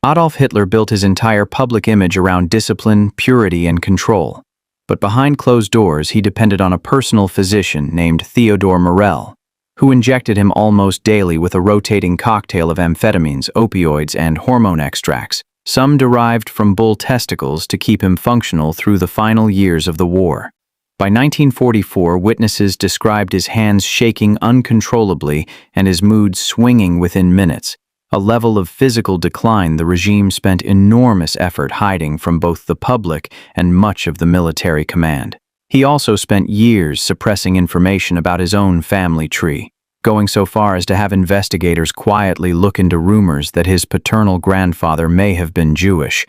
Adolf Hitler built his entire public image around discipline, purity, and control. But behind closed doors, he depended on a personal physician named Theodor Morell, who injected him almost daily with a rotating cocktail of amphetamines, opioids, and hormone extracts, some derived from bull testicles to keep him functional through the final years of the war. By 1944, witnesses described his hands shaking uncontrollably and his mood swinging within minutes, a level of physical decline the regime spent enormous effort hiding from both the public and much of the military command. He also spent years suppressing information about his own family tree, going so far as to have investigators quietly look into rumors that his paternal grandfather may have been Jewish,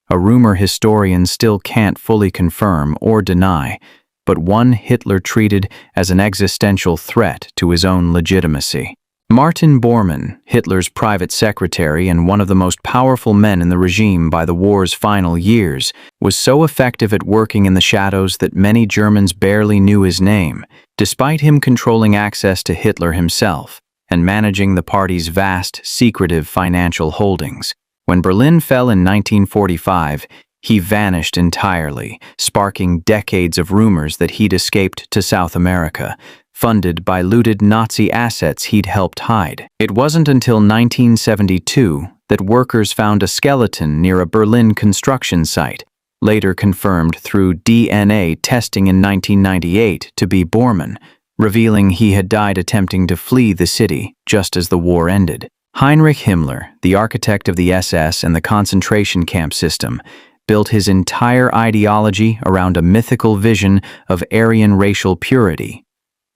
a rumor historians still can't fully confirm or deny, but one Hitler treated as an existential threat to his own legitimacy. Martin Bormann, Hitler's private secretary and one of the most powerful men in the regime by the war's final years, was so effective at working in the shadows that many Germans barely knew his name, despite him controlling access to Hitler himself and managing the party's vast, secretive financial holdings. When Berlin fell in 1945, he vanished entirely, sparking decades of rumors that he'd escaped to South America, funded by looted Nazi assets he'd helped hide. It wasn't until 1972 that workers found a skeleton near a Berlin construction site, later confirmed through DNA testing in 1998 to be Bormann, revealing he had died attempting to flee the city just as the war ended. Heinrich Himmler, the architect of the SS and the concentration camp system, built his entire ideology around a mythical vision of Aryan racial purity,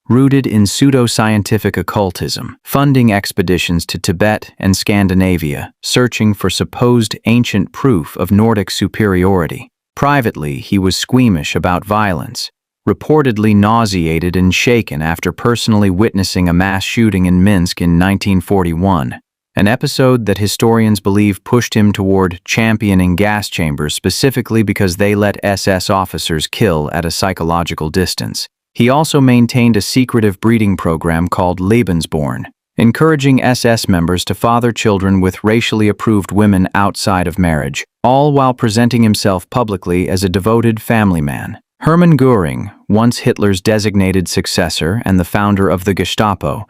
rooted in pseudo-scientific occultism, funding expeditions to Tibet and Scandinavia, searching for supposed ancient proof of Nordic superiority. Privately, he was squeamish about violence, reportedly nauseated and shaken after personally witnessing a mass shooting in Minsk in 1941, an episode that historians believe pushed him toward championing gas chambers specifically because they let SS officers kill at a psychological distance. He also maintained a secretive breeding program called Lebensborn, encouraging SS members to father children with racially approved women outside of marriage, all while presenting himself publicly as a devoted family man. Hermann Göring, once Hitler's designated successor and the founder of the Gestapo,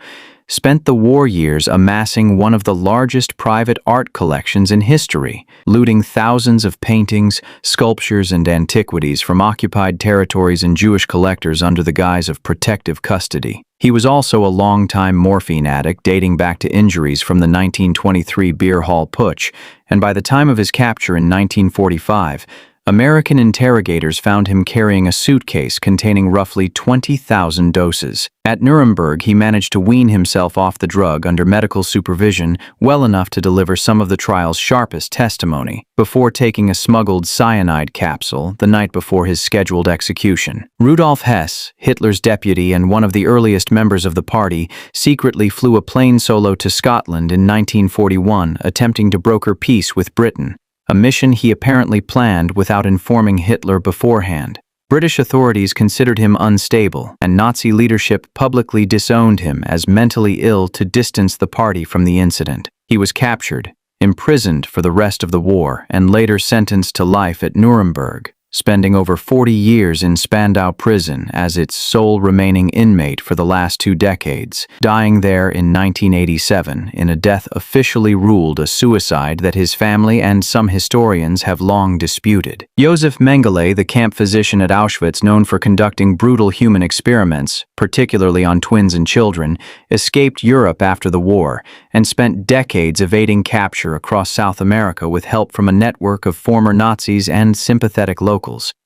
spent the war years amassing one of the largest private art collections in history, looting thousands of paintings, sculptures, and antiquities from occupied territories and Jewish collectors under the guise of protective custody. He was also a longtime morphine addict dating back to injuries from the 1923 beer hall putsch, and by the time of his capture in 1945, American interrogators found him carrying a suitcase containing roughly 20,000 doses. At Nuremberg, he managed to wean himself off the drug under medical supervision well enough to deliver some of the trial's sharpest testimony, before taking a smuggled cyanide capsule the night before his scheduled execution. Rudolf Hess, Hitler's deputy and one of the earliest members of the party, secretly flew a plane solo to Scotland in 1941, attempting to broker peace with Britain, a mission he apparently planned without informing Hitler beforehand. British authorities considered him unstable, and Nazi leadership publicly disowned him as mentally ill to distance the party from the incident. He was captured, imprisoned for the rest of the war, and later sentenced to life at Nuremberg, spending over 40 years in Spandau prison as its sole remaining inmate for the last 2 decades, dying there in 1987 in a death officially ruled a suicide that his family and some historians have long disputed. Josef Mengele, the camp physician at Auschwitz known for conducting brutal human experiments, particularly on twins and children, escaped Europe after the war and spent decades evading capture across South America with help from a network of former Nazis and sympathetic locals.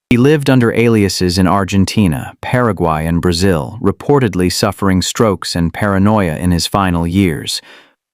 He lived under aliases in Argentina, Paraguay, and Brazil, reportedly suffering strokes and paranoia in his final years,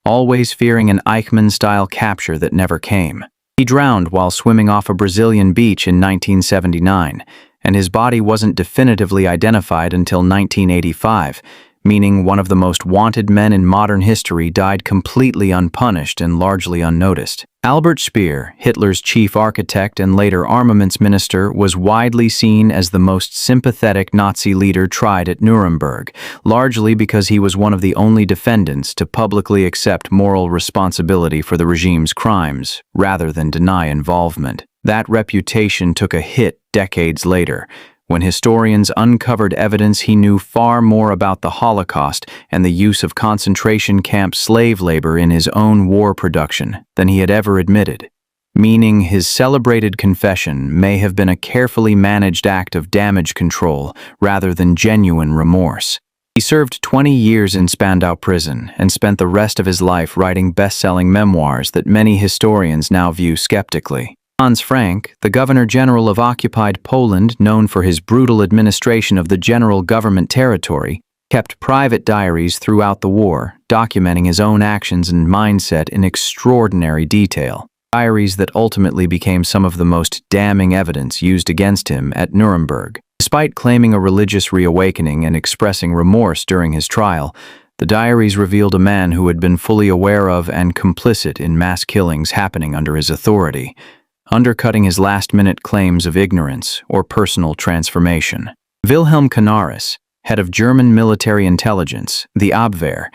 always fearing an Eichmann-style capture that never came. He drowned while swimming off a Brazilian beach in 1979, and his body wasn't definitively identified until 1985, meaning one of the most wanted men in modern history died completely unpunished and largely unnoticed. Albert Speer, Hitler's chief architect and later armaments minister, was widely seen as the most sympathetic Nazi leader tried at Nuremberg, largely because he was one of the only defendants to publicly accept moral responsibility for the regime's crimes, rather than deny involvement. That reputation took a hit decades later, when historians uncovered evidence he knew far more about the Holocaust and the use of concentration camp slave labor in his own war production than he had ever admitted, meaning his celebrated confession may have been a carefully managed act of damage control rather than genuine remorse. He served 20 years in Spandau prison and spent the rest of his life writing best-selling memoirs that many historians now view skeptically. Hans Frank, the Governor-General of occupied Poland, known for his brutal administration of the general government territory, kept private diaries throughout the war, documenting his own actions and mindset in extraordinary detail. Diaries that ultimately became some of the most damning evidence used against him at Nuremberg. Despite claiming a religious reawakening and expressing remorse during his trial, the diaries revealed a man who had been fully aware of and complicit in mass killings happening under his authority, undercutting his last-minute claims of ignorance or personal transformation. Wilhelm Canaris, head of German military intelligence, the Abwehr,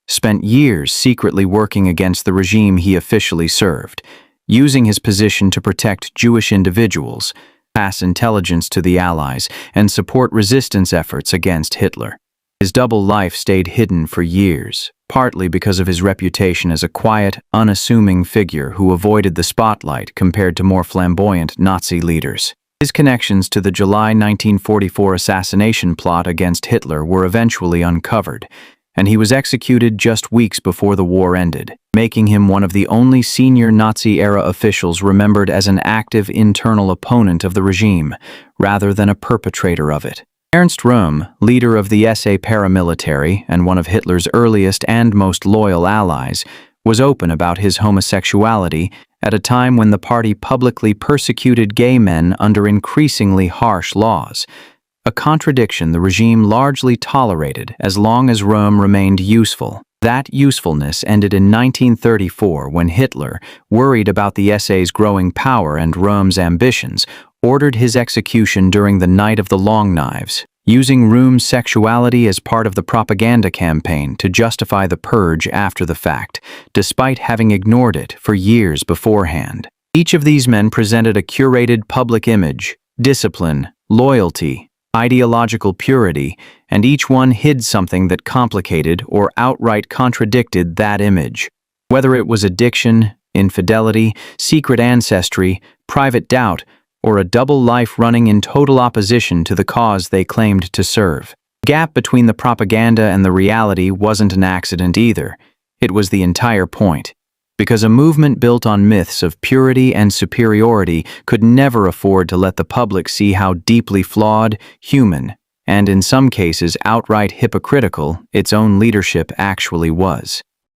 spent years secretly working against the regime he officially served, using his position to protect Jewish individuals, pass intelligence to the Allies, and support resistance efforts against Hitler. His double life stayed hidden for years, partly because of his reputation as a quiet, unassuming figure who avoided the spotlight compared to more flamboyant Nazi leaders. His connections to the July 1944 assassination plot against Hitler were eventually uncovered, and he was executed just weeks before the war ended, making him one of the only senior Nazi-era officials remembered as an active internal opponent of the regime, rather than a perpetrator of it. Ernst Röhm, leader of the SA paramilitary and one of Hitler's earliest and most loyal allies, was open about his homosexuality at a time when the party publicly persecuted gay men under increasingly harsh laws, a contradiction the regime largely tolerated as long as Röhm remained useful. That usefulness ended in 1934 when Hitler, worried about the SA's growing power and Röhm's ambitions, ordered his execution during the Night of the Long Knives, using Röhm's sexuality as part of the propaganda campaign to justify the purge after the fact, despite having ignored it for years beforehand. Each of these men presented a curated public image, discipline, loyalty, ideological purity, and each one hid something that complicated or outright contradicted that image. Whether it was addiction, infidelity, secret ancestry, private doubt, or a double life running in total opposition to the cause they claimed to serve. The gap between the propaganda and the reality wasn't an accident either. It was the entire point. Because a movement built on myths of purity and superiority could never afford to let the public see how deeply flawed, human, and in some cases outright hypocritical its own leadership actually was.